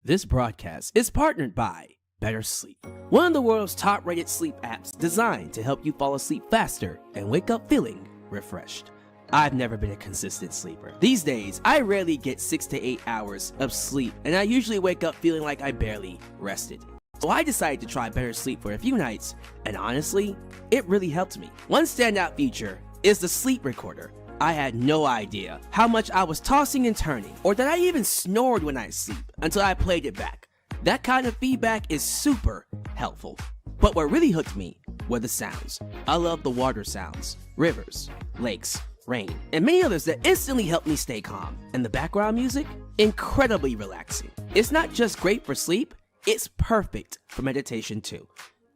This broadcast is partnered by BetterSleep, one of the world's top-rated sleep apps designed to help you fall asleep faster and wake up feeling refreshed. I've never been a consistent sleeper. These days, I rarely get 6 to 8 hours of sleep, and I usually wake up feeling like I barely rested. So I decided to try BetterSleep for a few nights, and honestly, it really helped me. One standout feature is the sleep recorder. I had no idea how much I was tossing and turning, or that I even snored when I sleep until I played it back. That kind of feedback is super helpful. But what really hooked me were the sounds. I love the water sounds, rivers, lakes, rain, and many others that instantly help me stay calm. And the background music? Incredibly relaxing. It's not just great for sleep, it's perfect for meditation too.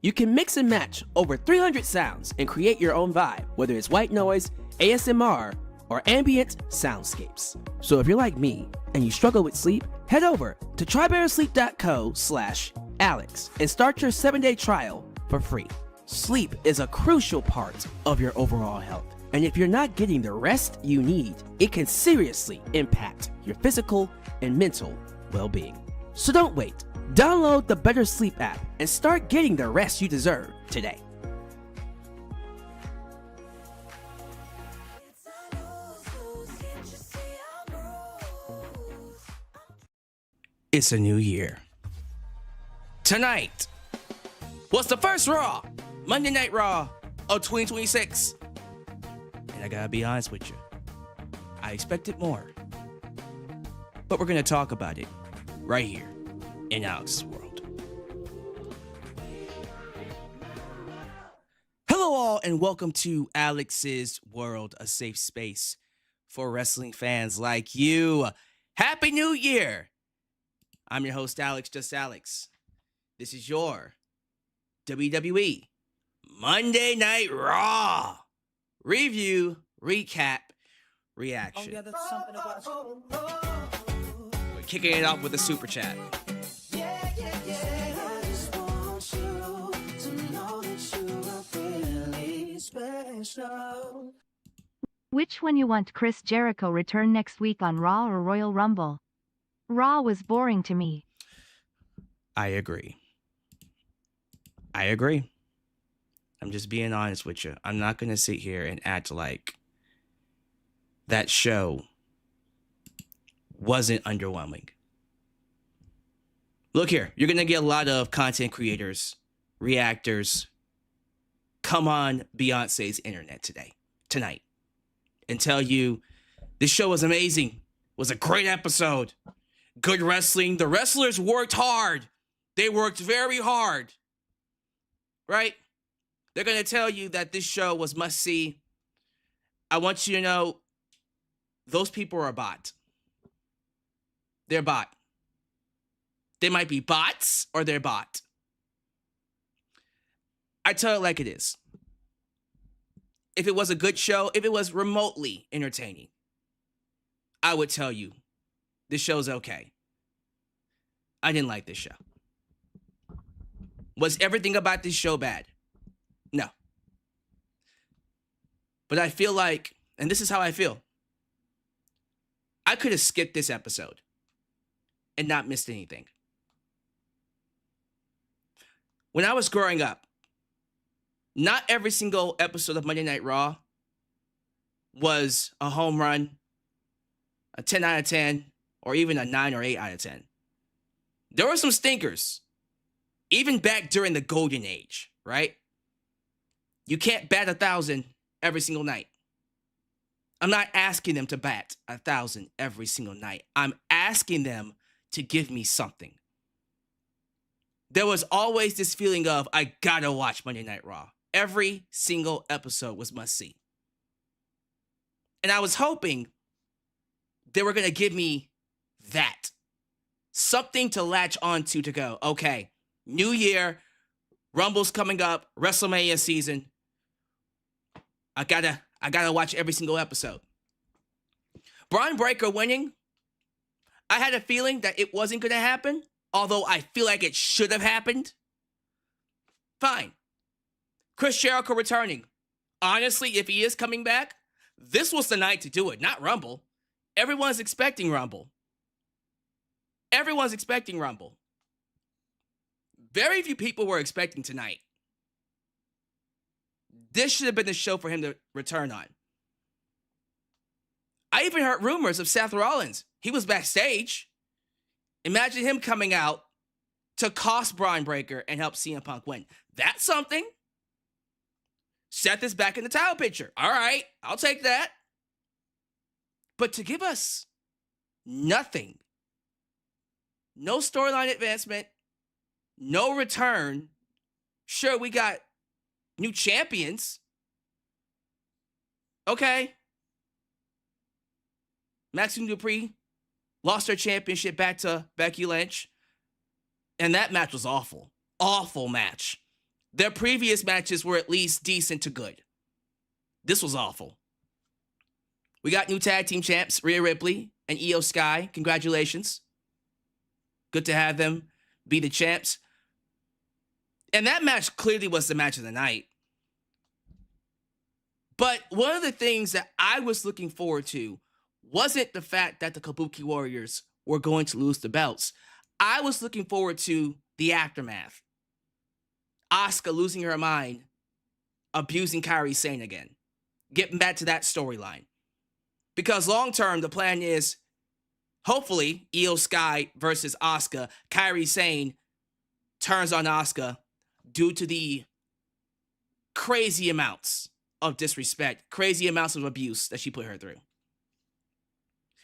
You can mix and match over 300 sounds and create your own vibe, whether it's white noise, ASMR, or ambient soundscapes. So if you're like me and you struggle with sleep, head over to trybettersleep.co/Alyx and start your 7-day trial for free. Sleep is a crucial part of your overall health, and if you're not getting the rest you need, it can seriously impact your physical and mental well-being. So don't wait. Download the BetterSleep app and start getting the rest you deserve today. It's a new year. Tonight was the first Raw, Monday Night Raw of 2026. And I gotta be honest with you, I expected more. But we're gonna talk about it right here in Alyx's World. Hello all, and welcome to Alyx's World, a safe space for wrestling fans like you. Happy New Year! I'm your host, Alyx, just Alyx. This is your WWE Monday Night RAW review, recap, reaction. We're kicking it off with a super chat. Which one you want? Chris Jericho return next week on Raw or Royal Rumble? Raw was boring to me. I agree. I'm just being honest with you. I'm not going to sit here and act like that show wasn't underwhelming. Look here, you're going to get a lot of content creators, reactors, come on Beyonce's internet tonight, and tell you this show was amazing, was a great episode, good wrestling. The wrestlers worked hard. They worked very hard, right? They're going to tell you that this show was must-see. I want you to know those people are a bot. They're bot. They might be bots or they're bot. I tell it like it is. If it was a good show, if it was remotely entertaining, I would tell you this show's okay. I didn't like this show. Was everything about this show bad? No. But I feel like, and this is how I feel, I could have skipped this episode and not missed anything. When I was growing up, not every single episode of Monday Night Raw was a home run, a 10 out of 10, or even a 9 or 8 out of 10. There were some stinkers, even back during the golden age, right? You can't bat 1,000 every single night. I'm not asking them to bat 1,000 every single night. I'm asking them to give me something. There was always this feeling of, I gotta watch Monday Night Raw. Every single episode was must-see. And I was hoping they were gonna give me that. Something to latch onto to go, okay, new year, Rumble's coming up, WrestleMania season. I gotta watch every single episode. Bron Breakker winning, I had a feeling that it wasn't gonna happen, although I feel like it should have happened. Fine. Chris Jericho returning. Honestly, if he is coming back, this was the night to do it, not Rumble. Everyone's expecting Rumble. Everyone's expecting Rumble. Very few people were expecting tonight. This should have been the show for him to return on. I even heard rumors of Seth Rollins. He was backstage. Imagine him coming out to cost Bron Breakker and help CM Punk win. That's something. Seth is back in the title picture. All right, I'll take that. But to give us nothing, no storyline advancement, no return. Sure, we got new champions. Okay. Maxine Dupree lost her championship back to Becky Lynch. And that match was awful. Awful match. Their previous matches were at least decent to good. This was awful. We got new tag team champs, Rhea Ripley and Io Sky. Congratulations. Good to have them be the champs. And that match clearly was the match of the night. But one of the things that I was looking forward to wasn't the fact that the Kabuki Warriors were going to lose the belts. I was looking forward to the aftermath. Asuka losing her mind, abusing Kairi Sane again. Getting back to that storyline. Because long term, the plan is, hopefully, Io Sky versus Asuka. Kairi Sane turns on Asuka due to the crazy amounts of disrespect, crazy amounts of abuse that she put her through.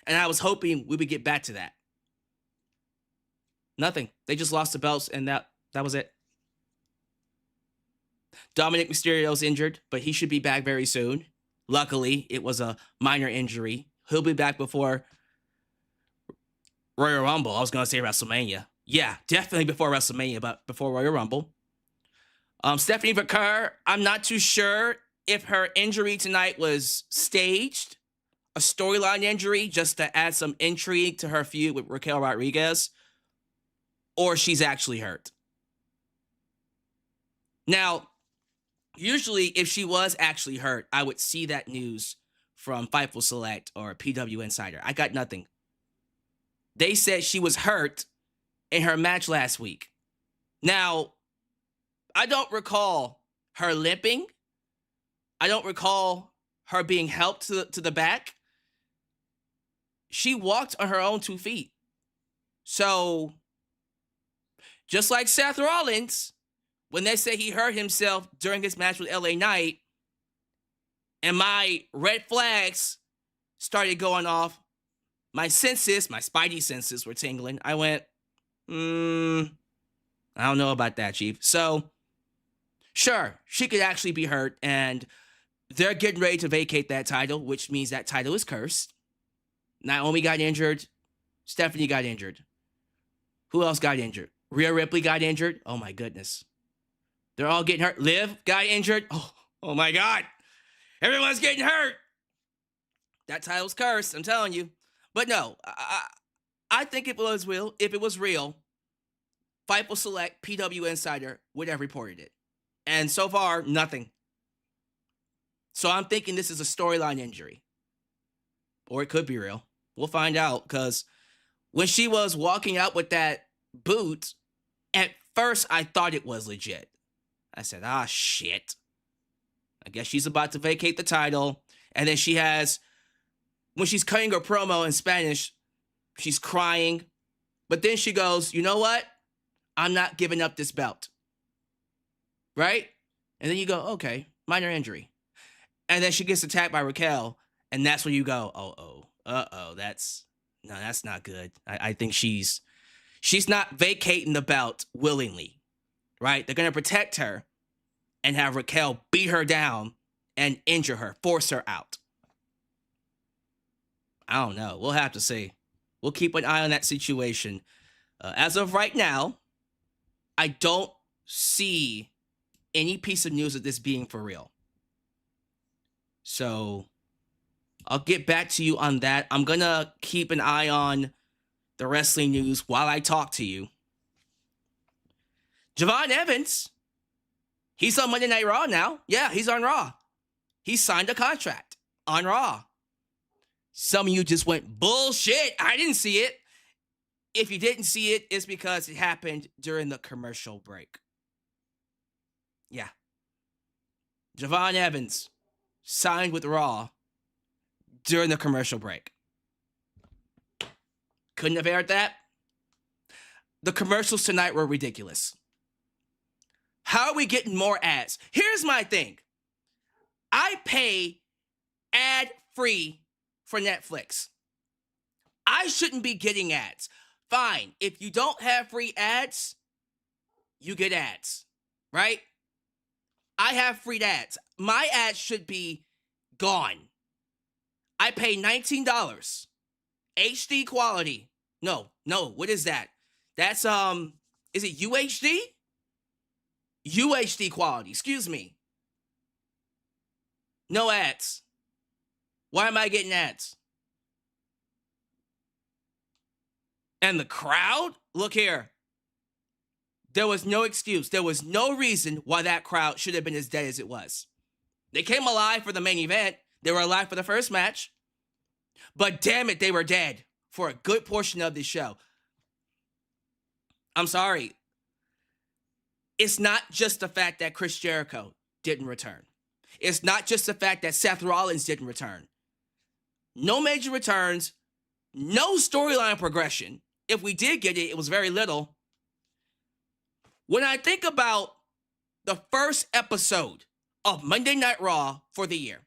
And I was hoping we would get back to that. Nothing. They just lost the belts, and that was it. Dominic Mysterio's injured, but he should be back very soon. Luckily, it was a minor injury. He'll be back before Royal Rumble. I was going to say WrestleMania. Yeah, definitely before WrestleMania, but before Royal Rumble. Stephanie McCurr, I'm not too sure if her injury tonight was staged, a storyline injury just to add some intrigue to her feud with Raquel Rodriguez, or she's actually hurt. Now, usually if she was actually hurt, I would see that news from Fightful Select or PW Insider. I got nothing. They said she was hurt in her match last week. Now, I don't recall her limping. I don't recall her being helped to the back. She walked on her own 2 feet. So, just like Seth Rollins, when they say he hurt himself during his match with LA Knight, and my red flags started going off, my senses, my spidey senses were tingling. I went, I don't know about that, Chief. So, sure, she could actually be hurt, and they're getting ready to vacate that title, which means that title is cursed. Naomi got injured. Stephanie got injured. Who else got injured? Rhea Ripley got injured. Oh, my goodness. They're all getting hurt. Liv got injured. Oh my God. Everyone's getting hurt. That title's cursed, I'm telling you. But no, I think if it was real, Fightful Select, PW Insider would have reported it. And so far, nothing. So I'm thinking this is a storyline injury. Or it could be real. We'll find out, because when she was walking out with that boot, at first I thought it was legit. I said, shit. I guess she's about to vacate the title. And then she has, when she's cutting her promo in Spanish, she's crying. But then she goes, you know what? I'm not giving up this belt. Right? And then you go, okay, minor injury. And then she gets attacked by Raquel. And that's when you go, that's not good. I think she's not vacating the belt willingly. Right? They're going to protect her and have Raquel beat her down and injure her, force her out. I don't know. We'll have to see. We'll keep an eye on that situation. As of right now, I don't see any piece of news of this being for real. So I'll get back to you on that. I'm going to keep an eye on the wrestling news while I talk to you. Javon Evans, he's on Monday Night Raw now. Yeah, he's on Raw. He signed a contract on Raw. Some of you just went, bullshit, I didn't see it. If you didn't see it, it's because it happened during the commercial break. Yeah. Javon Evans signed with Raw during the commercial break. Couldn't have aired that. The commercials tonight were ridiculous. How are we getting more ads? Here's my thing. I pay ad-free for Netflix. I shouldn't be getting ads. Fine. If you don't have free ads, you get ads, right? I have free ads. My ads should be gone. I pay $19. HD quality. No. What is that? That's, is it UHD? UHD quality. Excuse me. No ads. Why am I getting ads? And the crowd? Look here. There was no excuse. There was no reason why that crowd should have been as dead as it was. They came alive for the main event. They were alive for the first match. But damn it, they were dead for a good portion of this show. I'm sorry. It's not just the fact that Chris Jericho didn't return. It's not just the fact that Seth Rollins didn't return. No major returns. No storyline progression. If we did get it, it was very little. When I think about the first episode of Monday Night Raw for the year,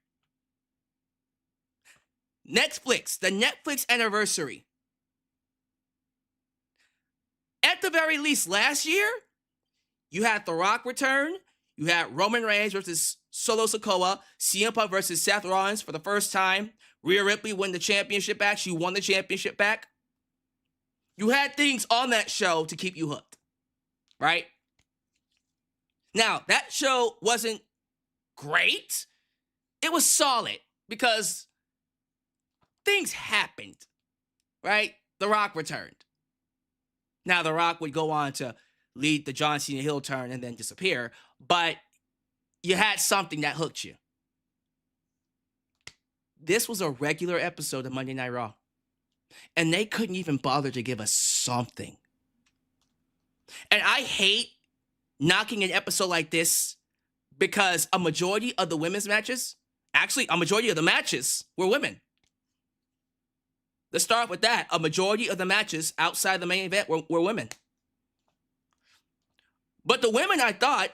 Netflix, the Netflix anniversary. At the very least, last year, you had The Rock return. You had Roman Reigns versus Solo Sikoa. CM Punk versus Seth Rollins for the first time. Rhea Ripley won the championship back. She won the championship back. You had things on that show to keep you hooked, right? Now, that show wasn't great. It was solid because things happened, right? The Rock returned. Now, The Rock would go on to lead the John Cena heel turn and then disappear, but you had something that hooked you. This was a regular episode of Monday Night Raw, and they couldn't even bother to give us something. And I hate knocking an episode like this because a majority of the women's matches, actually a majority of the matches were women. Let's start with that. A majority of the matches outside the main event were women. But the women, I thought,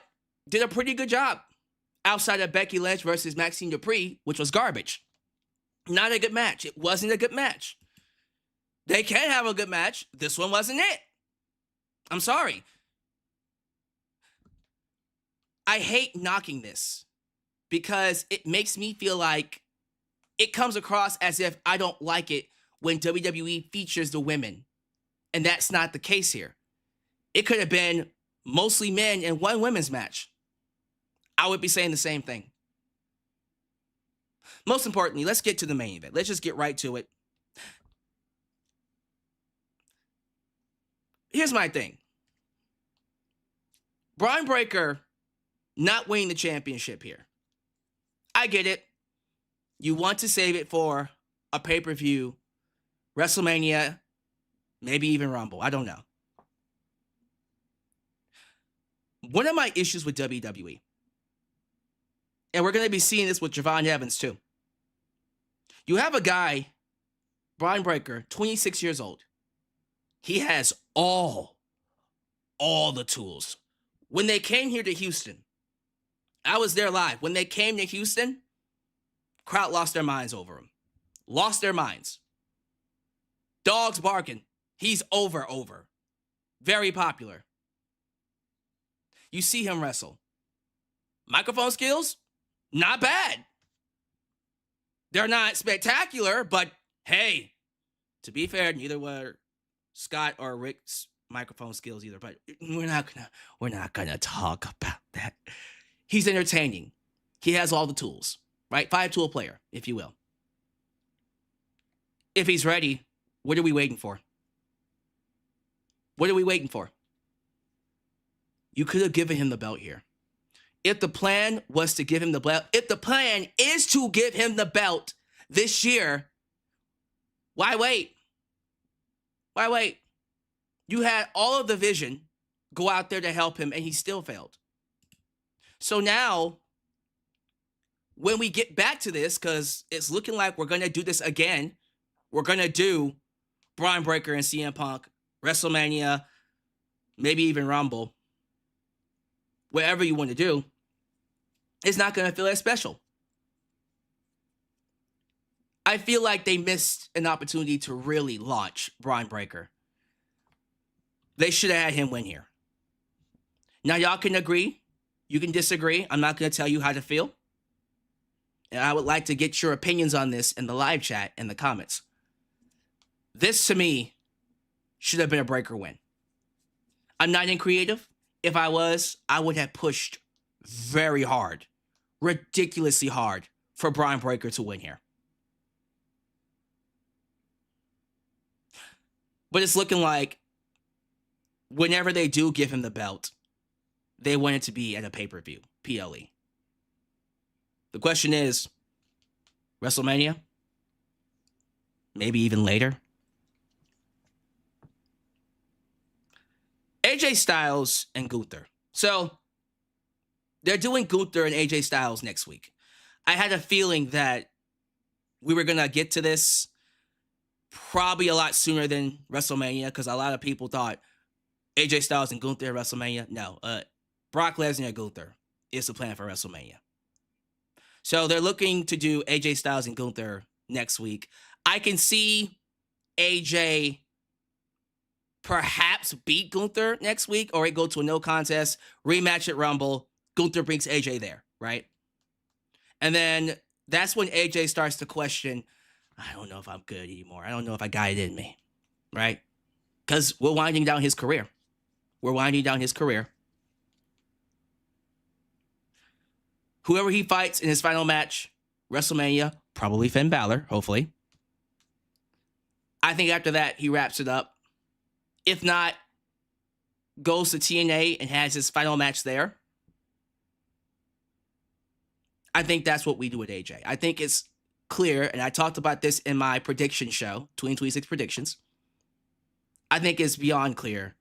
did a pretty good job outside of Becky Lynch versus Maxine Dupree, which was garbage. Not a good match. It wasn't a good match. They can have a good match. This one wasn't it. I'm sorry. I hate knocking this because it makes me feel like it comes across as if I don't like it when WWE features the women. And that's not the case here. It could have been mostly men and one women's match. I would be saying the same thing. Most importantly, let's get to the main event. Let's just get right to it. Here's my thing. Bron Breakker not winning the championship here. I get it. You want to save it for a pay-per-view, WrestleMania, maybe even Rumble. I don't know. One of my issues with WWE, and we're going to be seeing this with Javon Evans too. You have a guy, Bron Breakker, 26 years old. He has all the tools. When they came here to Houston, I was there live. When they came to Houston, crowd lost their minds over him. Lost their minds. Dogs barking. He's over. Very popular. You see him wrestle. Microphone skills, not bad. They're not spectacular, but hey, to be fair, neither were Scott or Rick's microphone skills either. But we're not gonna talk about that. He's entertaining. He has all the tools, right? 5-tool player, if you will. If he's ready, what are we waiting for? What are we waiting for? You could have given him the belt here. If the plan was to give him the belt, if the plan is to give him the belt this year, why wait? Why wait? You had all of the vision go out there to help him, and he still failed. So now, when we get back to this, because it's looking like we're going to do this again, we're going to do Bron Breakker and CM Punk, WrestleMania, maybe even Rumble, whatever you want to do, it's not going to feel as special. I feel like they missed an opportunity to really launch Bron Breakker. They should have had him win here. Now, y'all can agree. You can disagree. I'm not going to tell you how to feel. And I would like to get your opinions on this in the live chat in the comments. This, to me, should have been a Breakker win. I'm not in creative. If I was, I would have pushed very hard, ridiculously hard, for Bron Breakker to win here. But it's looking like whenever they do give him the belt, they want it to be at a pay-per-view, PLE. The question is, WrestleMania? Maybe even later? AJ Styles and Gunther. So, they're doing Gunther and AJ Styles next week. I had a feeling that we were going to get to this probably a lot sooner than WrestleMania, because a lot of people thought AJ Styles and Gunther at WrestleMania. No, Brock Lesnar and Gunther is the plan for WrestleMania. So they're looking to do AJ Styles and Gunther next week. I can see AJ perhaps beat Gunther next week, or it go to a no contest, rematch at Rumble. Gunther brings AJ there, right? And then that's when AJ starts to question, I don't know if I'm good anymore. I don't know if I got it in me, right? Because we're winding down his career. Whoever he fights in his final match, WrestleMania, probably Finn Balor, hopefully. I think after that, he wraps it up. If not, goes to TNA and has his final match there. I think that's what we do with AJ. I think it's clear, and I talked about this in my prediction show, 2026 predictions. I think it's beyond clear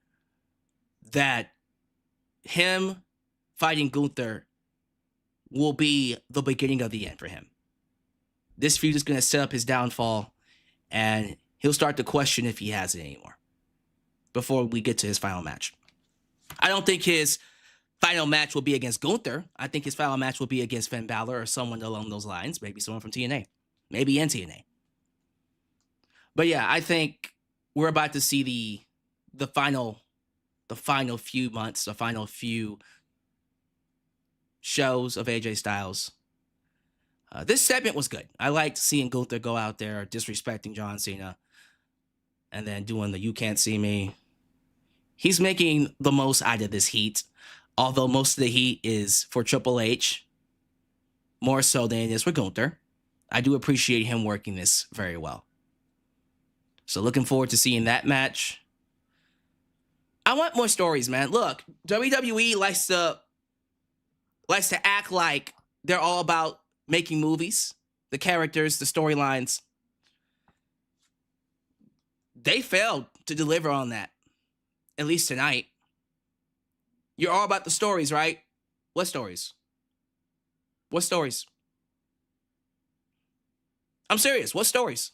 that him fighting Gunther will be the beginning of the end for him. This feud is going to set up his downfall, and he'll start to question if he has it anymore before we get to his final match. I don't think his final match will be against Gunther. I think his final match will be against Finn Balor or someone along those lines, maybe someone from TNA, maybe in TNA. But yeah, I think we're about to see the final few months, the final few shows of AJ Styles. This segment was good. I liked seeing Gunther go out there disrespecting John Cena and then doing the "you can't see me." He's making the most out of this heat, although most of the heat is for Triple H, more so than it is for Gunther. I do appreciate him working this very well. So looking forward to seeing that match. I want more stories, man. Look, WWE likes to act like they're all about making movies, the characters, the storylines. They failed to deliver on that, at least tonight. You're all about the stories, right? What stories? What stories? I'm serious. What stories?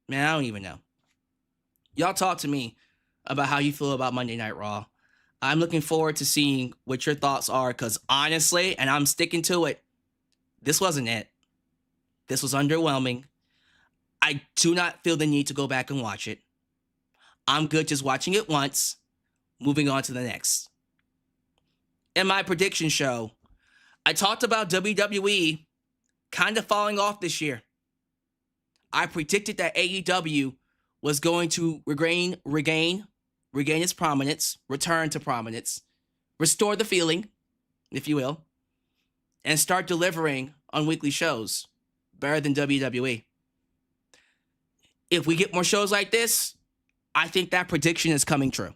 Man, I don't even know. Y'all talk to me about how you feel about Monday Night Raw. I'm looking forward to seeing what your thoughts are, because honestly, and I'm sticking to it, this wasn't it. This was underwhelming. I do not feel the need to go back and watch it. I'm good just watching it once, moving on to the next. In my prediction show, I talked about WWE kind of falling off this year. I predicted that AEW was going to regain its prominence, return to prominence, restore the feeling, if you will, and start delivering on weekly shows better than WWE. If we get more shows like this, I think that prediction is coming true.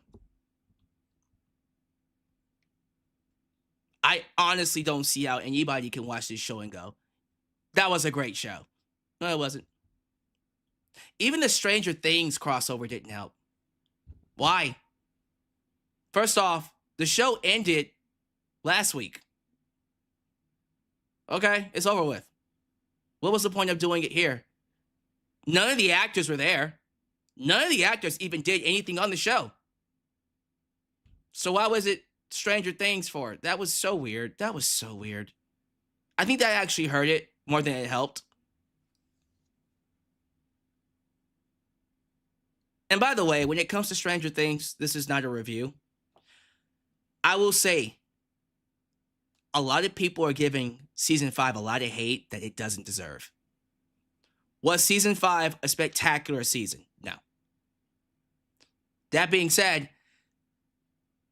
I honestly don't see how anybody can watch this show and go, that was a great show. No, it wasn't. Even the Stranger Things crossover didn't help. Why? First off, the show ended last week. Okay, it's over with. What was the point of doing it here? None of the actors were there. None of the actors even did anything on the show. So why was it Stranger Things for? That was so weird. That was so weird. I think that actually hurt it more than it helped. And by the way, when it comes to Stranger Things, this is not a review. I will say, a lot of people are giving season 5 a lot of hate that it doesn't deserve. Was season 5 a spectacular season? No. That being said,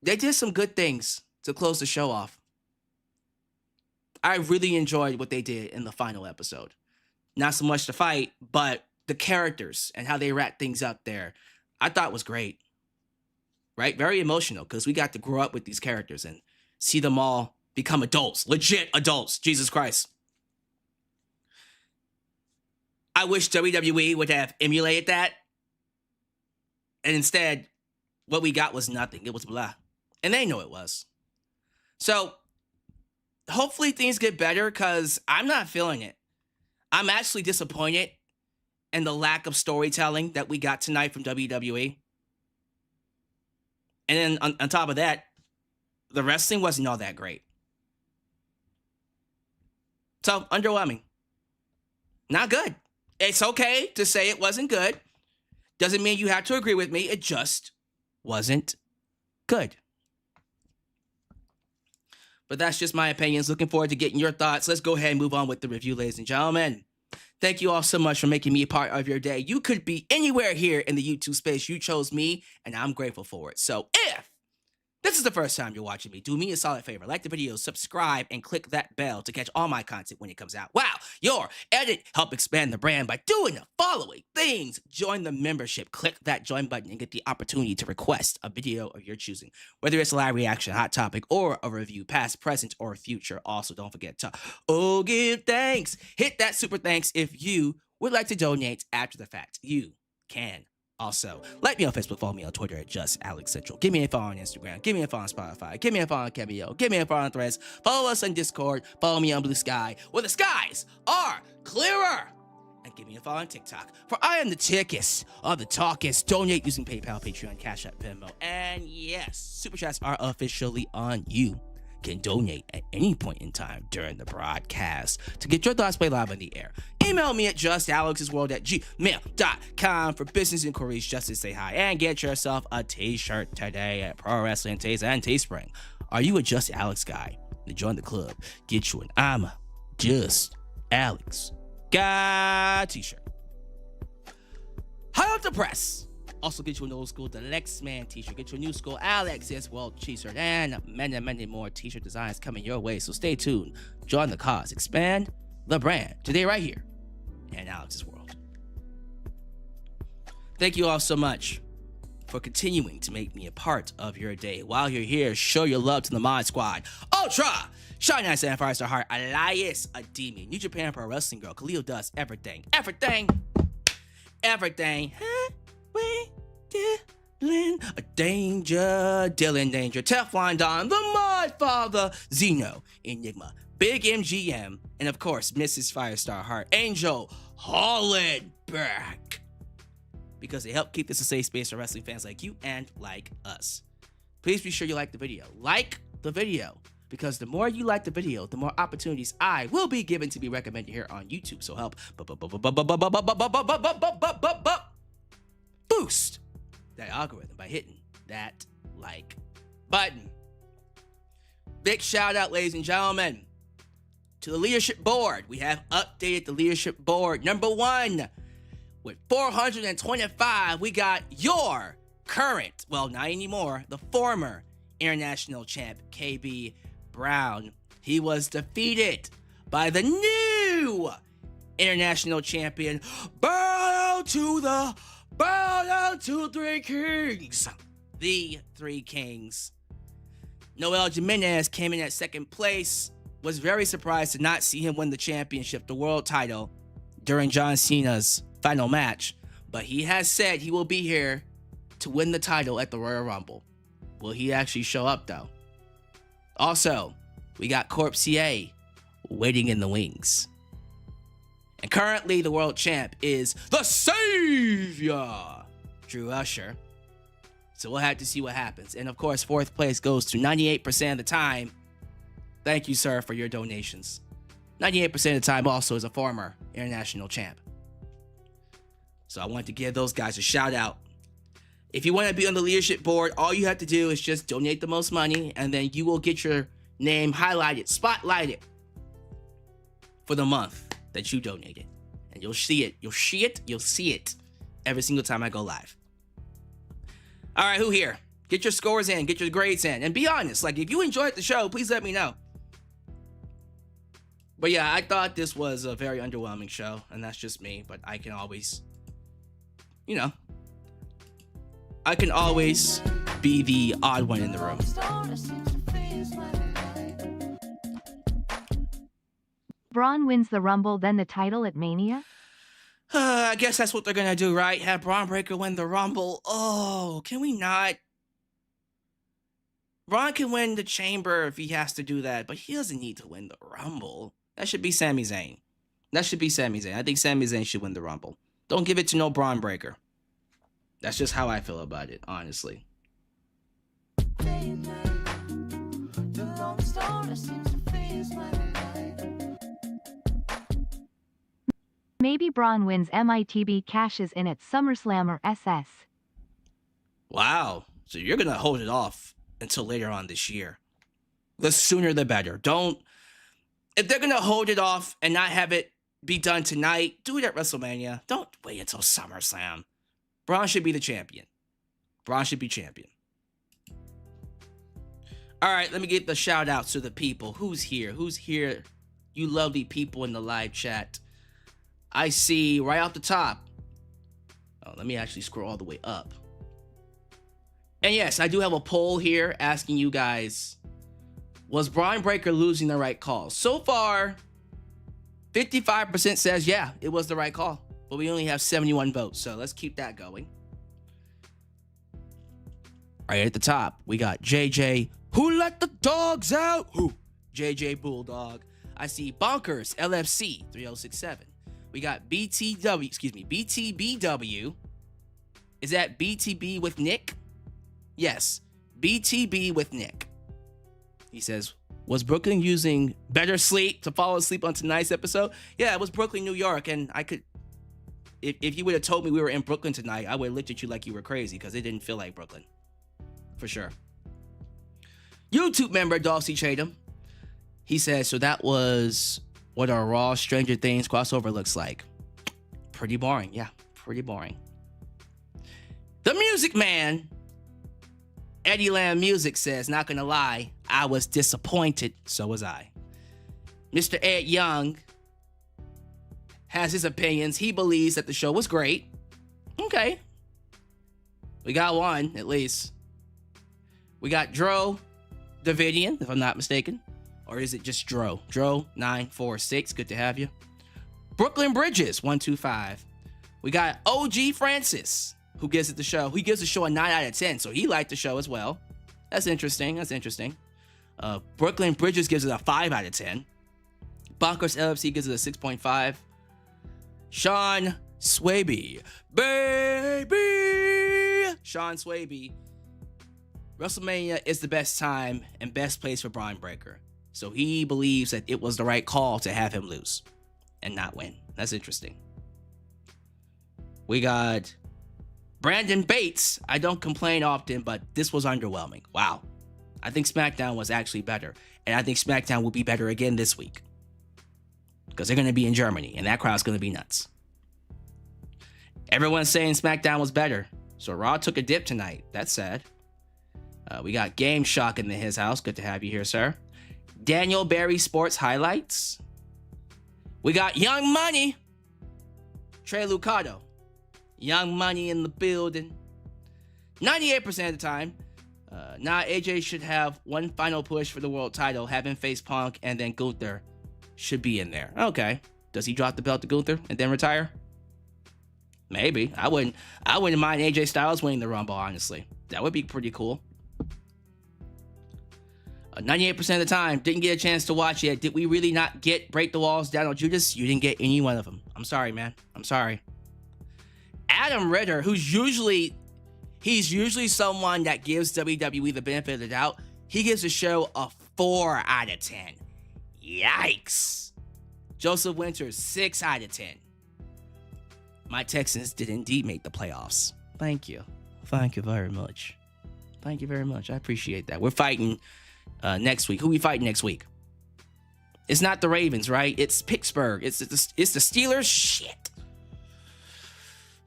they did some good things to close the show off. I really enjoyed what they did in the final episode. Not so much the fight, but the characters and how they wrapped things up there, I thought was great. Right? Very emotional, because we got to grow up with these characters and see them all become adults. Legit adults. Jesus Christ. I wish WWE would have emulated that. And instead, what we got was nothing. It was blah. And they know it was. So, hopefully things get better, because I'm not feeling it. I'm actually disappointed in the lack of storytelling that we got tonight from WWE. And then on top of that, the wrestling wasn't all that great. So, underwhelming. Not good. It's okay to say it wasn't good. Doesn't mean you have to agree with me. It just wasn't good. But that's just my opinions. Looking forward to getting your thoughts. Let's go ahead and move on with the review, ladies and gentlemen. Thank you all so much for making me a part of your day. You could be anywhere here in the YouTube space. You chose me, and I'm grateful for it. So if this is the first time you're watching me, do me a solid favor. Like the video, subscribe, and click that bell to catch all my content when it comes out. Wow, your edit help expand the brand by doing the following things. Join the membership. Click that join button and get the opportunity to request a video of your choosing. Whether it's a live reaction, hot topic, or a review, past, present, or future. Also, don't forget to give thanks. Hit that super thanks if you would like to donate after the fact. You can. Also, like me on Facebook, follow me on Twitter at just Alyx Central. Give me a follow on Instagram. Give me a follow on Spotify. Give me a follow on Cameo. Give me a follow on Threads. Follow us on Discord. Follow me on Blue Sky, where the skies are clearer. And give me a follow on TikTok, for I am the tickest of the talkest. Donate using PayPal, Patreon, Cash App, Venmo. And yes, Super Chats are officially on. You can donate at any point in time during the broadcast to get your thoughts played live on the air. Email me at justalyxsworld@gmail.com for business inquiries, just to say hi, and get yourself a t-shirt today at Pro Wrestling Taste and Teespring. Are you a Just Alyx guy? Then join the club. Get you an I'm a Just Alyx guy t-shirt. High up the press. Also get you an old school Deluxe Man t-shirt. Get you a new school Alyx's World t-shirt. And many, many more t-shirt designs coming your way. So stay tuned. Join the cause. Expand the brand. Today right here in Alyx's World. Thank you all so much for continuing to make me a part of your day. While you're here, show your love to the Mod Squad. Ultra! Shine Nice and Firestar Heart. Elias Ademi. New Japan Pro Wrestling Girl. Khalil does everything. Everything. Everything. Huh? Dylan, a danger, Dylan Danger, Teflon Don, the Mod Father, Zeno, Enigma, Big MGM, and of course, Mrs. Firestar Heart, Angel Hollenberg, because they help keep this a safe space for wrestling fans like you and like us. Please be sure you like the video. Like the video, because the more you like the video, the more opportunities I will be given to be recommended here on YouTube. So help boost that algorithm by hitting that like button. Big shout out, ladies and gentlemen, to the leadership board. We have updated the leadership board. Number 1, with 425, we got your current, well, not anymore, the former international champ, KB Brown. He was defeated by the new international champion, bow down to Three Kings. The Three Kings. Noel Jimenez came in at second place. Was very surprised to not see him win the championship, the world title, during John Cena's final match. but he has said he will be here to win the title at the Royal Rumble. Will he actually show up, though? Also, we got Corpse waiting in the wings. And currently, the world champ is the Savior, Drew Usher. So we'll have to see what happens. And of course, fourth place goes to 98% of the time. Thank you, sir, for your donations. 98% of the time also is a former international champ. So I want to give those guys a shout out. If you want to be on the leadership board, all you have to do is just donate the most money, and then you will get your name highlighted, spotlighted for the month that you donated. And you'll see it. You'll see it every single time I go live. All right, who here? Get your scores in, get your grades in, and be honest. Like, if you enjoyed the show, please let me know. But yeah, I thought this was a very underwhelming show, and that's just me, but I can always, I can always be the odd one in the room. Bron wins the Rumble, then the title at Mania? I guess that's what they're going to do, right? Have Bron Breakker win the Rumble. Oh, can we not? Bron can win the Chamber if he has to do that, but he doesn't need to win the Rumble. That should be Sami Zayn. I think Sami Zayn should win the Rumble. Don't give it to no Bron Breakker. That's just how I feel about it, honestly. Maybe Bron wins MITB, cashes in at SummerSlam or SS. Wow. So you're going to hold it off until later on this year. The sooner the better. If they're going to hold it off and not have it be done tonight, do it at WrestleMania. Don't wait until SummerSlam. Bron should be the champion. Bron should be champion. All right, let me get the shout outs to the people. Who's here? You lovely people in the live chat. I see right off the top. Oh, let me actually scroll all the way up. And yes, I do have a poll here asking you guys, was Bron Breakker losing the right call? So far, 55% says, yeah, it was the right call. But we only have 71 votes, so let's keep that going. Right at the top, we got JJ, who let the dogs out? Who? JJ Bulldog. I see Bonkers, LFC, 3067. We got BTBW. Is that BTB with Nick? Yes, BTB with Nick. He says, was Brooklyn using BetterSleep to fall asleep on tonight's episode? Yeah, it was Brooklyn, New York, and I could... If you would have told me we were in Brooklyn tonight, I would have looked at you like you were crazy because it didn't feel like Brooklyn. For sure. YouTube member Dulcie Chatham. He says, so that was what our Raw Stranger Things crossover looks like. Pretty boring. Yeah, pretty boring. The Music Man, Eddie Lamb Music, says, not gonna lie, I was disappointed. So was I. Mr. Ed Young has his opinions. He believes that the show was great. Okay. We got one, at least. We got Dro Davidian, if I'm not mistaken. Or is it just Dro? Dro946, good to have you. Brooklyn Bridges, 125. We got OG Francis, who gives it the show. He gives the show a 9 out of 10, so he liked the show as well. That's interesting. Brooklyn Bridges gives it a 5 out of 10. Bonkers LFC gives it a 6.5. Sean Swaby, baby! Sean Swaby. WrestleMania is the best time and best place for Bron Breakker. So he believes that it was the right call to have him lose and not win. That's interesting. We got Brandon Bates. I don't complain often, but this was underwhelming. Wow. I think SmackDown was actually better. And I think SmackDown will be better again this week. Because they're going to be in Germany, and that crowd's going to be nuts. Everyone's saying SmackDown was better. So Raw took a dip tonight. That's sad. We got Game Shock in his house. Good to have you here, sir. Daniel Barry Sports Highlights. We got Young Money. Trey Lucado. Young Money in the building. 98% of the time. AJ should have one final push for the world title. Have him face Punk, and then Gunther should be in there. Okay. Does he drop the belt to Gunther and then retire? Maybe. I wouldn't mind AJ Styles winning the Rumble, honestly. That would be pretty cool. 98% of the time, didn't get a chance to watch it. Did we really not get Break the Walls down on Judas? You didn't get any one of them. I'm sorry, man. I'm sorry. Adam Ritter, he's usually someone that gives WWE the benefit of the doubt. He gives the show a 4 out of 10. Yikes. Joseph Winters, 6 out of 10. My Texans did indeed make the playoffs. Thank you. Thank you very much. Thank you very much. I appreciate that. We're fighting next week. Who we fighting next week? It's not the Ravens, right? It's Pittsburgh. It's the Steelers. Shit.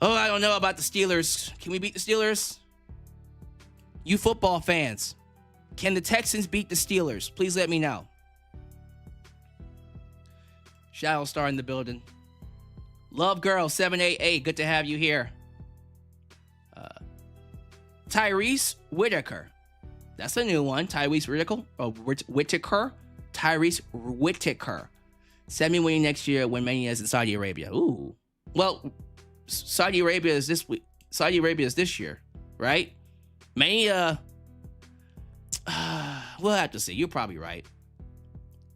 Oh, I don't know about the Steelers. Can we beat the Steelers? You football fans, can the Texans beat the Steelers? Please let me know. Shadow Star in the building. Love Girl 788, good to have you here. Tyrese Whitaker. That's a new one. Tyrese Whitaker. Tyrese Whitaker. Semi-winning next year when Mania is in Saudi Arabia. Ooh. Well, Saudi Arabia is this week. Saudi Arabia is this year, right? Mania. We'll have to see. You're probably right.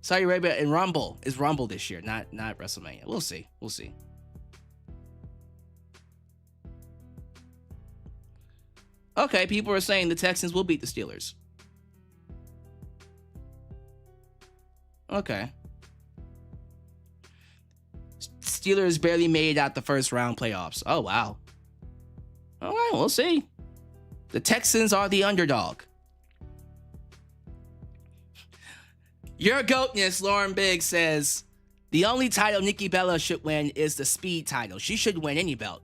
Saudi Arabia and Rumble is Rumble this year, not WrestleMania. We'll see. We'll see. Okay, people are saying the Texans will beat the Steelers. Okay. Steelers barely made out the first round playoffs. Oh, wow. All right, we'll see. The Texans are the underdog. Your goatness, Lauren Biggs, says, the only title Nikki Bella should win is the speed title. She should win any belt.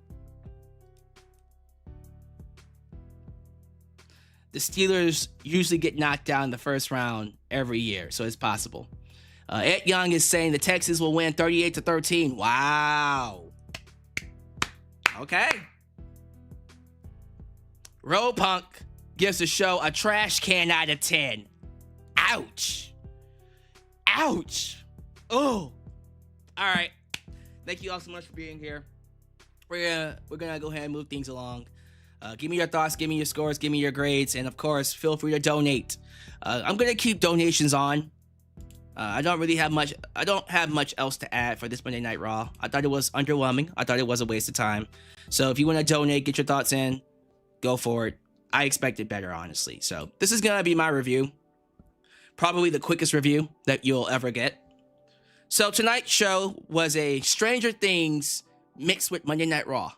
The Steelers usually get knocked down in the first round every year, so it's possible. Ed Young is saying the Texans will win 38-13. Wow. Okay. Road Punk gives the show a trash can out of 10. Ouch. Ouch. Oh. All right. Thank you all so much for being here. We're gonna go ahead and move things along. Give me your thoughts, give me your scores, give me your grades, and of course, feel free to donate. I'm gonna keep donations on. I don't have much else to add for this Monday Night Raw. I thought it was underwhelming. I thought it was a waste of time. So if you want to donate, get your thoughts in, go for it. I expected better, honestly. So this is gonna be my review. Probably the quickest review that you'll ever get. So tonight's show was a Stranger Things mixed with Monday Night Raw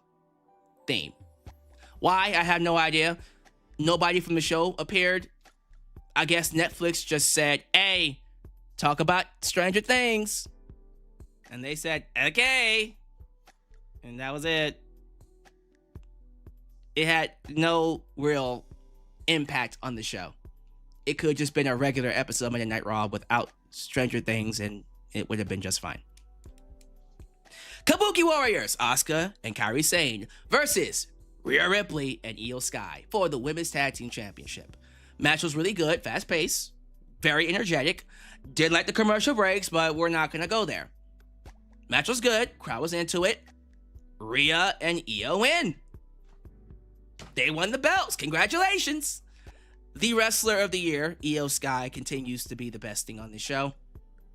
theme. Why? I have no idea. Nobody from the show appeared. I guess Netflix just said, hey, talk about Stranger Things. And they said, okay. And that was it. It had no real impact on the show. It could have just been a regular episode of Monday Night Raw without Stranger Things, and it would have been just fine. Kabuki Warriors, Asuka and Kairi Sane versus Rhea Ripley and Io Sky for the Women's Tag Team Championship. Match was really good, fast paced, very energetic. Did like the commercial breaks, but we're not gonna go there. Match was good, crowd was into it. Rhea and Io win. They won the belts, congratulations. The Wrestler of the Year, Io Sky, continues to be the best thing on the show.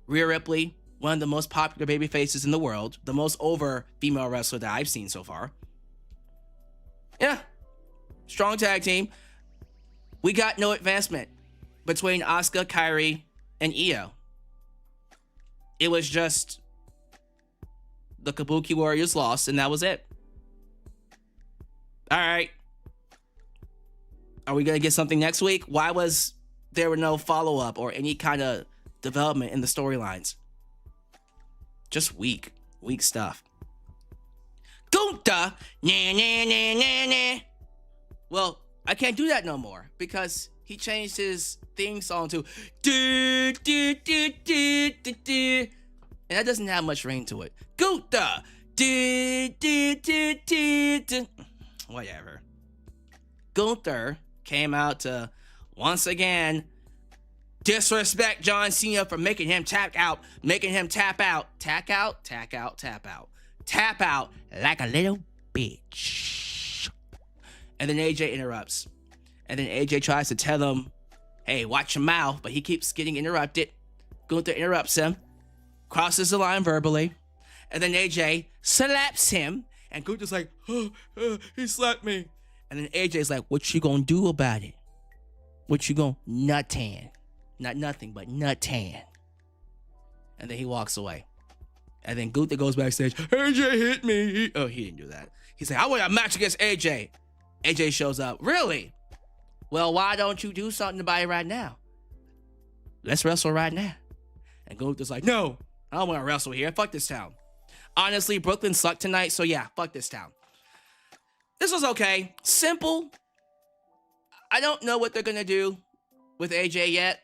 Rhea Ripley, one of the most popular baby faces in the world, the most over female wrestler that I've seen so far. Yeah, strong tag team. We got no advancement between Asuka, Kairi, and Io. It was just the Kabuki Warriors lost, and that was it. All right. Are we going to get something next week? Why was there no follow-up or any kind of development in the storylines? Just weak stuff. Gunta, nah, nah, nah, nah, nah. Well, I can't do that no more because he changed his theme song to do, do, do, do, do, do. And that doesn't have much ring to it. Gunta, do, do, do, do, do. Whatever. Gunther came out to once again disrespect John Cena for making him tap out, making him tap out, tack out, tack out, tap out, tap out like a little bitch. And then AJ interrupts. And then AJ tries to tell him, hey, watch your mouth, but he keeps getting interrupted. Gunther interrupts him, crosses the line verbally, and then AJ slaps him, and Gunther's like, he slapped me. And then AJ's like, what you gonna do about it? What you gonna nut-tan? Not nothing, but nut-tan. And then he walks away. And then Gunther goes backstage, AJ hit me. Oh, he didn't do that. He's like, I want a match against AJ. AJ shows up. Really? Well, why don't you do something about it right now? Let's wrestle right now. And Gunther's like, no, I don't want to wrestle here. Fuck this town. Honestly, Brooklyn sucked tonight, so yeah, fuck this town. This was okay. Simple. I don't know what they're going to do with AJ yet,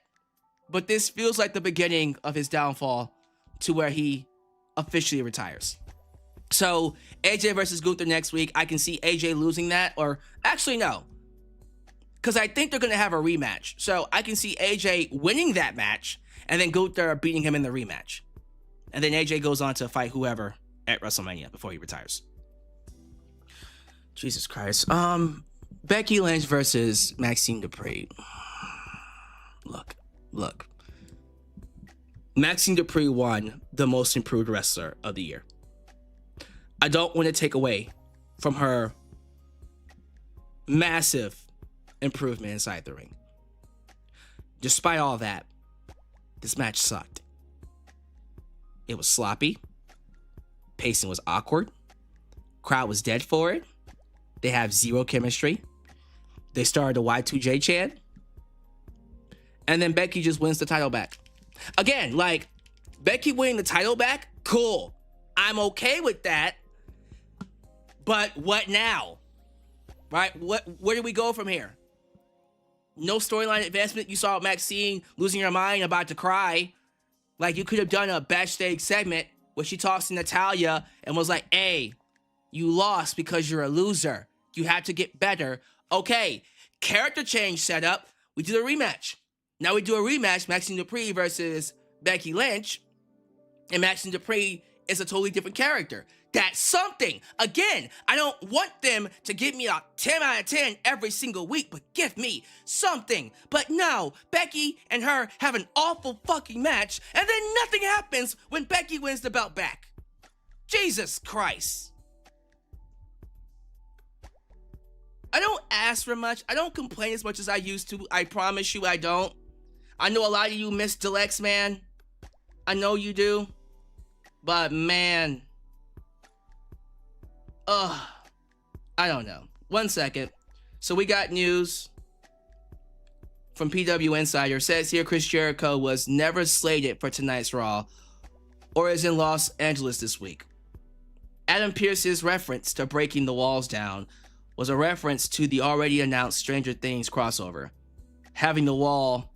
but this feels like the beginning of his downfall to where he officially retires. So AJ versus Gunther next week. I can see AJ losing that, or actually no, because I think they're going to have a rematch. So I can see AJ winning that match and then Gunther beating him in the rematch. And then AJ goes on to fight whoever at WrestleMania before he retires. Jesus Christ. Becky Lynch versus Maxine Dupree. Look. Maxine Dupree won the most improved wrestler of the year. I don't want to take away from her massive improvement inside the ring. Despite all that, this match sucked. It was sloppy. Pacing was awkward. Crowd was dead for it. They have zero chemistry. They started a Y2J chant. And then Becky just wins the title back. Again, like, Becky winning the title back, cool. I'm okay with that. But what now? Right? Where do we go from here? No storyline advancement. You saw Maxine losing her mind, about to cry. Like, you could have done a backstage segment where she talks to Natalya and was like, hey, you lost because you're a loser. You had to get better. Okay, character change set up. We did a rematch. Now we do a rematch, Maxine Dupree versus Becky Lynch. And Maxine Dupree is a totally different character. That's something. Again, I don't want them to give me a 10 out of 10 every single week, but give me something. But no, Becky and her have an awful fucking match, and then nothing happens when Becky wins the belt back. Jesus Christ. I don't ask for much. I don't complain as much as I used to. I promise you I don't. I know a lot of you miss Deluxe, man. I know you do. But man, I don't know. 1 second. So we got news from PW Insider. Says here Chris Jericho was never slated for tonight's Raw or is in Los Angeles this week. Adam Pearce's reference to breaking the walls down was a reference to the already announced Stranger Things crossover, having the wall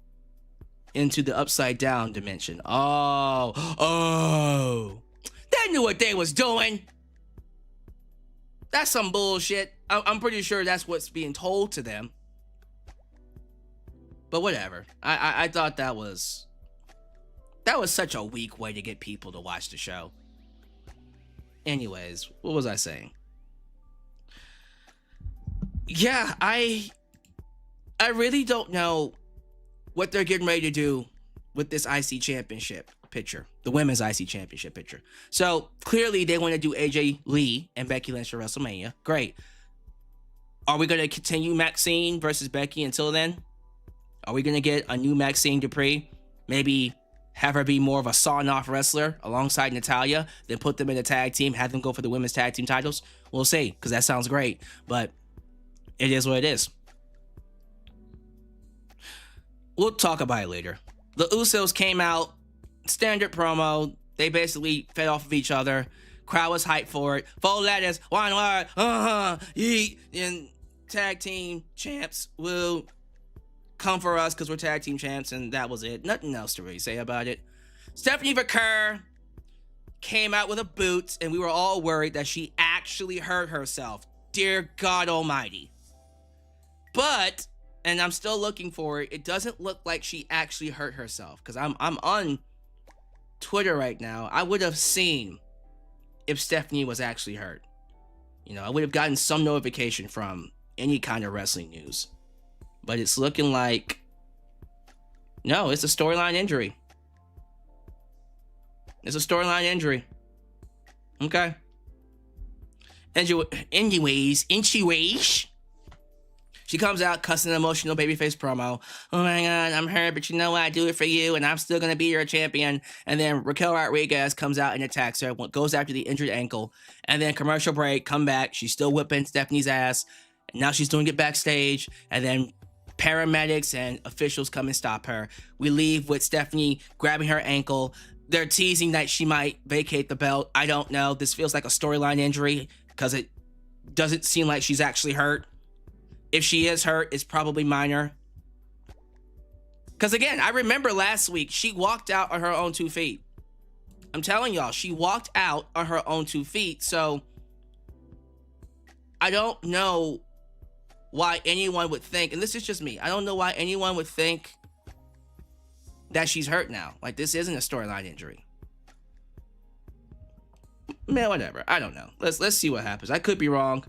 into the upside down dimension. Oh, they knew what they was doing. That's some bullshit. I'm pretty sure that's what's being told to them. But whatever. I thought that was such a weak way to get people to watch the show. Anyways, what was I saying? Yeah, I really don't know what they're getting ready to do with this IC championship picture, the women's IC championship picture. So clearly they want to do AJ Lee and Becky Lynch at WrestleMania. Great. Are we going to continue Maxine versus Becky until then? Are we going to get a new Maxine Dupree? Maybe have her be more of a sawn-off wrestler alongside Natalya, then put them in a tag team, have them go for the women's tag team titles? We'll see, because that sounds great. But it is what it is. We'll talk about it later. The Usos came out, standard promo. They basically fed off of each other. Crowd was hyped for it. 4 letters, 1 word, yeet. And tag team champs will come for us because we're tag team champs, and that was it. Nothing else to really say about it. Stephanie Vaquer came out with a boot, and we were all worried that she actually hurt herself. Dear God Almighty. But, and I'm still looking for it, it doesn't look like she actually hurt herself, because I'm on Twitter right now. I would have seen if Stephanie was actually hurt. I would have gotten some notification from any kind of wrestling news. But it's looking like, no, it's a storyline injury. It's a storyline injury. Okay. Anyways, she comes out cussing an emotional babyface promo. Oh my God, I'm hurt, but you know what? I do it for you, and I'm still going to be your champion. And then Raquel Rodriguez comes out and attacks her, goes after the injured ankle. And then commercial break, come back. She's still whipping Stephanie's ass. And now she's doing it backstage. And then paramedics and officials come and stop her. We leave with Stephanie grabbing her ankle. They're teasing that she might vacate the belt. I don't know. This feels like a storyline injury because it doesn't seem like she's actually hurt. If she is hurt, it's probably minor. Because again, I remember last week, she walked out on her own 2 feet. I'm telling y'all, she walked out on her own 2 feet. So I don't know why anyone would think, and this is just me, I don't know why anyone would think that she's hurt now. Like, this isn't a storyline injury. Man, whatever. I don't know. Let's see what happens. I could be wrong.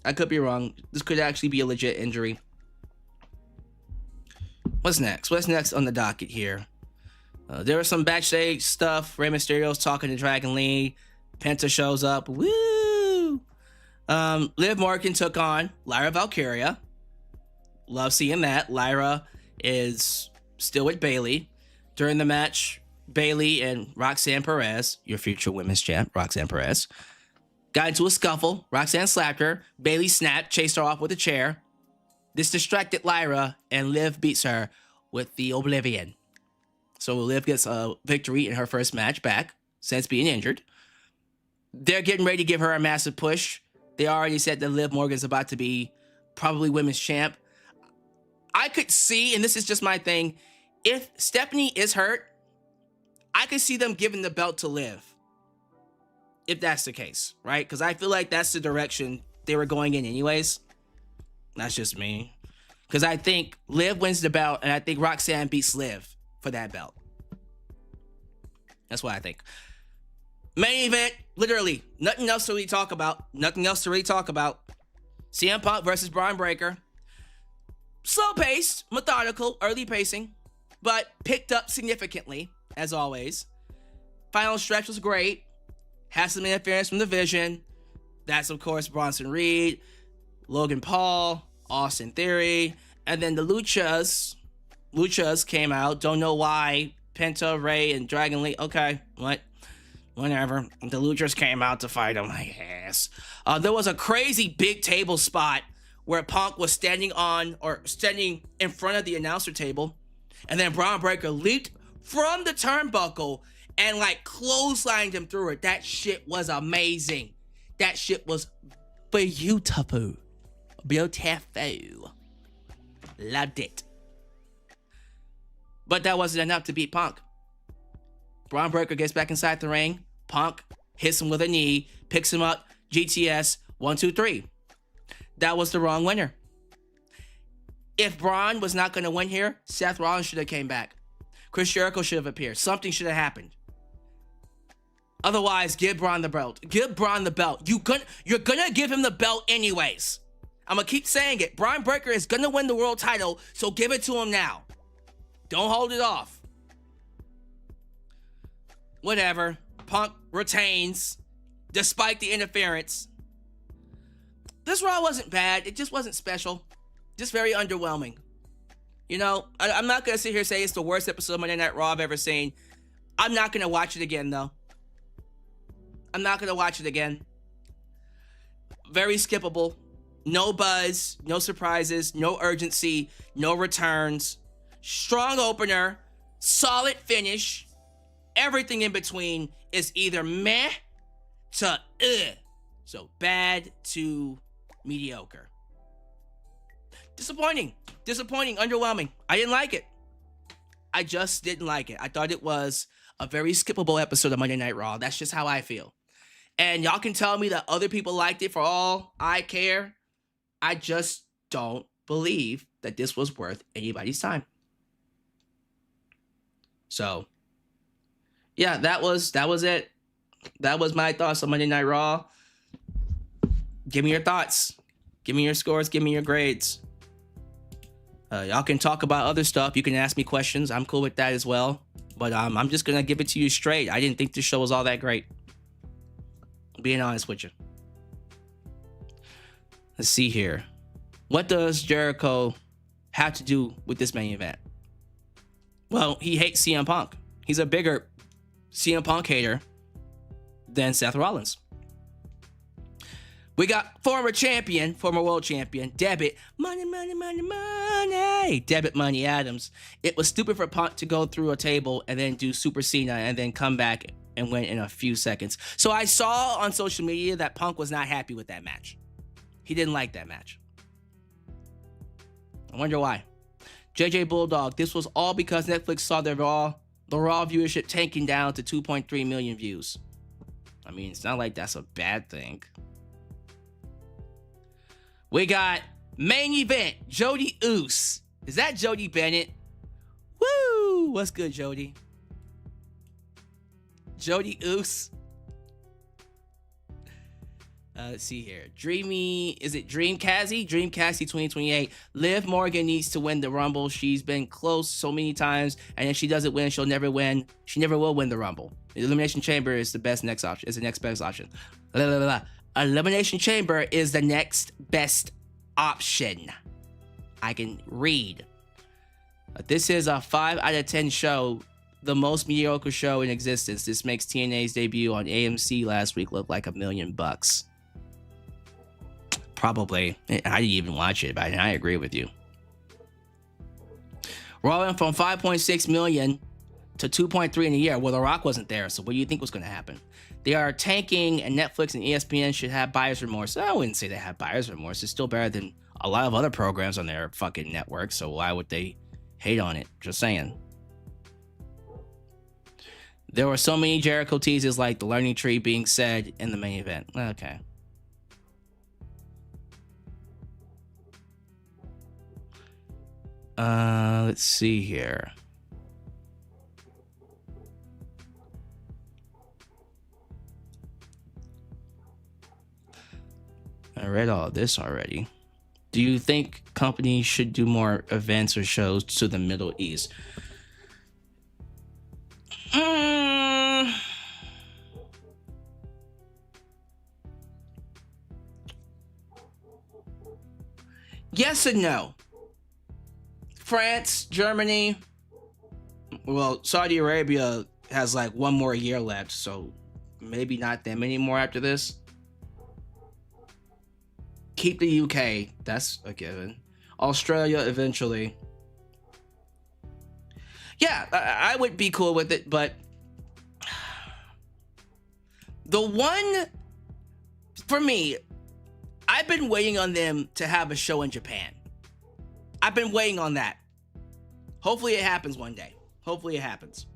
This could actually be a legit injury. What's next? What's next on the docket here? There was some backstage stuff. Rey Mysterio's talking to Dragon Lee. Penta shows up. Woo! Liv Morgan took on Lyra Valkyria. Love seeing that. Lyra is still with Bayley. During the match, Bayley and Roxanne Perez, your future women's champ, Roxanne Perez, got into a scuffle. Roxanne slapped her. Bayley snapped, chased her off with a chair. This distracted Lyra, and Liv beats her with the Oblivion. So Liv gets a victory in her first match back since being injured. They're getting ready to give her a massive push. They already said that Liv Morgan's about to be probably women's champ. I could see, and this is just my thing, if Stephanie is hurt, I could see them giving the belt to Liv. If that's the case, right? Because I feel like that's the direction they were going in anyways. That's just me. Because I think Liv wins the belt, and I think Roxanne beats Liv for that belt. That's what I think. Main event, literally, nothing else to really talk about. CM Punk versus Bron Breakker. Slow-paced, methodical, early pacing, but picked up significantly, as always. Final stretch was great. Has some interference from the Vision. That's, of course, Bronson Reed, Logan Paul, Austin Theory, and then the Luchas. Luchas came out. Don't know why. Penta, Rey, and Dragon Lee. Okay, whatever. The Luchas came out to fight him. I guess. There was a crazy big table spot where Punk was standing in front of the announcer table, and then Bron Breakker leaped from the turnbuckle and clotheslined him through it. That shit was amazing. That shit was beautiful. Beautiful. Loved it. But that wasn't enough to beat Punk. Bron Breakker gets back inside the ring. Punk hits him with a knee, picks him up, GTS, 1, 2, 3. That was the wrong winner. If Braun was not going to win here, Seth Rollins should have came back. Chris Jericho should have appeared. Something should have happened. Otherwise, give Braun the belt. Give Braun the belt. You're gonna give him the belt anyways. I'm gonna keep saying it. Bron Breakker is gonna win the world title, so give it to him now. Don't hold it off. Whatever. Punk retains, despite the interference. This Raw wasn't bad. It just wasn't special. Just very underwhelming. I'm not gonna sit here and say it's the worst episode of Monday Night Raw I've ever seen. I'm not gonna watch it again, though. I'm not going to watch it again. Very skippable. No buzz, no surprises, no urgency, no returns. Strong opener, solid finish. Everything in between is either meh to ugh. So bad to mediocre. Disappointing, underwhelming. I didn't like it. I just didn't like it. I thought it was a very skippable episode of Monday Night Raw. That's just how I feel. And y'all can tell me that other people liked it for all I care. I just don't believe that this was worth anybody's time. So, yeah, that was it. That was my thoughts on Monday Night Raw. Give me your thoughts. Give me your scores. Give me your grades. Y'all can talk about other stuff. You can ask me questions. I'm cool with that as well. But I'm just going to give it to you straight. I didn't think this show was all that great. Being honest with you. Let's see here. What does Jericho have to do with this main event? Well, he hates CM Punk. He's a bigger CM Punk hater than Seth Rollins. We got former world champion, Debit Money, Debit Money Adams. It was stupid for Punk to go through a table and then do Super Cena and then come back and win in a few seconds. So I saw on social media that Punk was not happy with that match. He didn't like that match. I wonder why. JJ Bulldog, this was all because Netflix saw the Raw viewership tanking down to 2.3 million views. I mean, it's not like that's a bad thing. We got main event, Jody Uso. Is that Jody Bennett? Woo! What's good, Jody? Jody Uso. Let's see here. Dreamcassie 2028. Liv Morgan needs to win the Rumble. She's been close so many times, and if she doesn't win, she'll never win. She never will win the Rumble. The Elimination Chamber is the next best option. Elimination Chamber is the next best option. I can read. This is a 5 out of 10 show, the most mediocre show in existence. This makes TNA's debut on AMC last week look like $1 million. Probably. I didn't even watch it, but I agree with you. Raw went from 5.6 million to 2.3 in a year. Well, The Rock wasn't there, so what do you think was going to happen? They are tanking, and Netflix and ESPN should have buyer's remorse. I wouldn't say they have buyer's remorse. It's still better than a lot of other programs on their fucking network, so why would they hate on it? Just saying. There were so many Jericho teases like the learning tree being said in the main event. Okay. Let's see here. I read all this already. Do you think companies should do more events or shows to the Middle East? Yes and no. France, Germany, well, Saudi Arabia has like one more year left, so maybe not that many more after this. Keep the UK, that's a given. Australia eventually. Yeah, I would be cool with it, but the one, for me, I've been waiting on them to have a show in Japan. I've been waiting on that. Hopefully it happens one day. Hopefully it happens.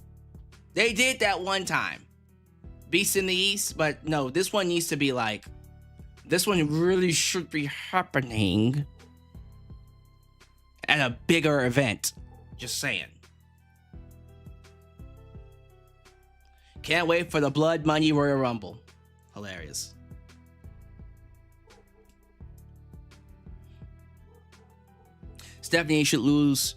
They did that one time. Beast in the East, but no, this one needs to be like, this one really should be happening at a bigger event. Just saying. Can't wait for the Blood Money Royal Rumble. Hilarious. Stephanie should lose,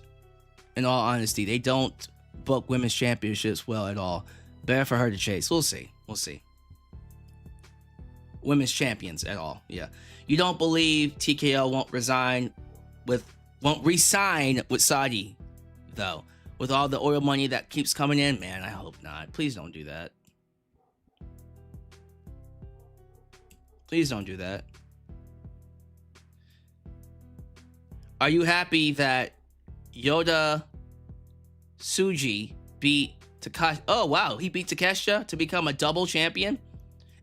in all honesty. They don't book women's championships well at all. Better for her to chase. We'll see. We'll see. Women's champions at all. Yeah. You don't believe TKO won't resign won't re-sign with Saudi, though. With all the oil money that keeps coming in? Man, I hope not. Please don't do that. Please don't do that. Are you happy that Yoda Tsuji beat Takashi? Oh, wow. He beat Takeshita to become a double champion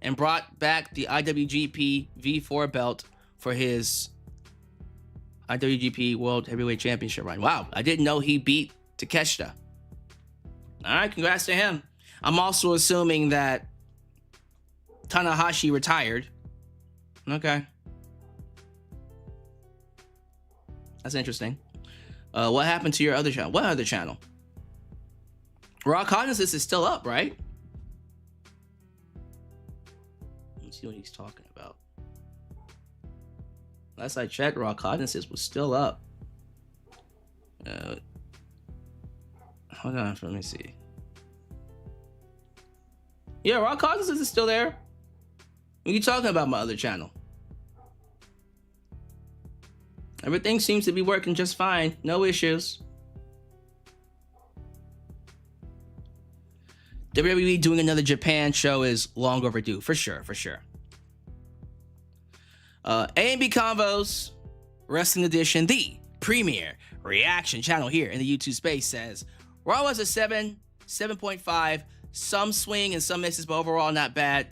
and brought back the IWGP V4 belt for his IWGP World Heavyweight Championship run. Wow. I didn't know he beat Takeshita. All right. Congrats to him. I'm also assuming that Tanahashi retired. Okay. That's interesting. What happened to your other channel? What other channel? Raw Cognizance is still up, right? Let me see what he's talking about. Last I checked, Raw Cognizance was still up. Hold on, let me see. Yeah, Raw Cognizance is still there. What are you talking about, my other channel? Everything seems to be working just fine. No issues. WWE doing another Japan show is long overdue, for sure, for sure. A&B Convos, Wrestling Edition, the premier reaction channel here in the YouTube space, says Raw was a 7.5, some swing and some misses, but overall not bad.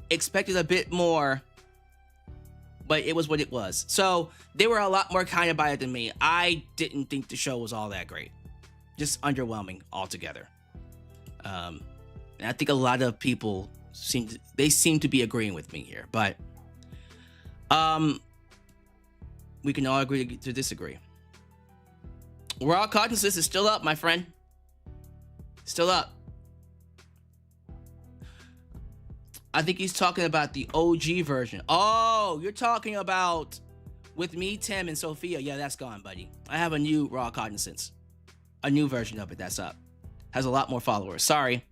Expected a bit more, but it was what it was. So they were a lot more kind about it than me. I didn't think the show was all that great. Just underwhelming altogether. And I think a lot of people seem to be agreeing with me here, but we can all agree to disagree. Raw Cognizance is still up, my friend. Still up. I think he's talking about the OG version. Oh, you're talking about with me, Tim, and Sophia. Yeah, that's gone, buddy. I have a new Raw Cognizance. A new version of it that's up. Has a lot more followers. Sorry.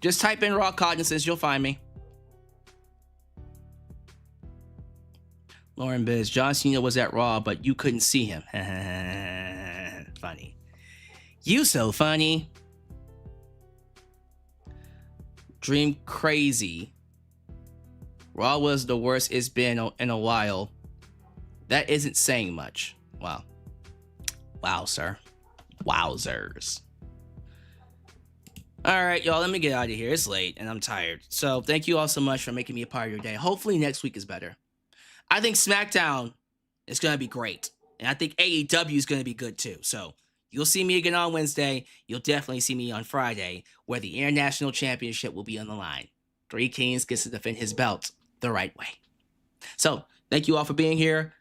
Just type in Raw Cognizance, you'll find me. Lauren Biz, John Cena was at Raw, but you couldn't see him. Funny. You so funny. Dream Crazy. Raw was the worst it's been in a while. That isn't saying much. Wow. Wow, sir. Wowzers. All right, y'all, let me get out of here. It's late and I'm tired. So thank you all so much for making me a part of your day. Hopefully next week is better. I think SmackDown is going to be great. And I think AEW is going to be good too. So you'll see me again on Wednesday. You'll definitely see me on Friday, where the International Championship will be on the line. Three Kings gets to defend his belt the right way. So thank you all for being here.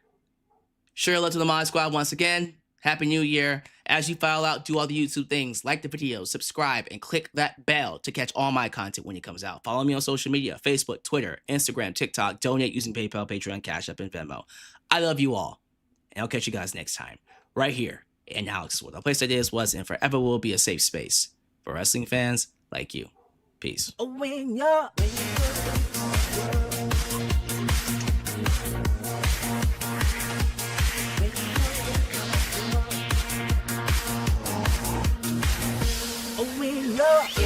Share love to the Mod Squad once again. Happy New Year. As you file out, do all the YouTube things. Like the video, subscribe, and click that bell to catch all my content when it comes out. Follow me on social media, Facebook, Twitter, Instagram, TikTok. Donate using PayPal, Patreon, Cash App, and Venmo. I love you all. And I'll catch you guys next time. Right here in Alyx World. A place that is, was, and forever will be a safe space for wrestling fans like you. Peace. When you're when you're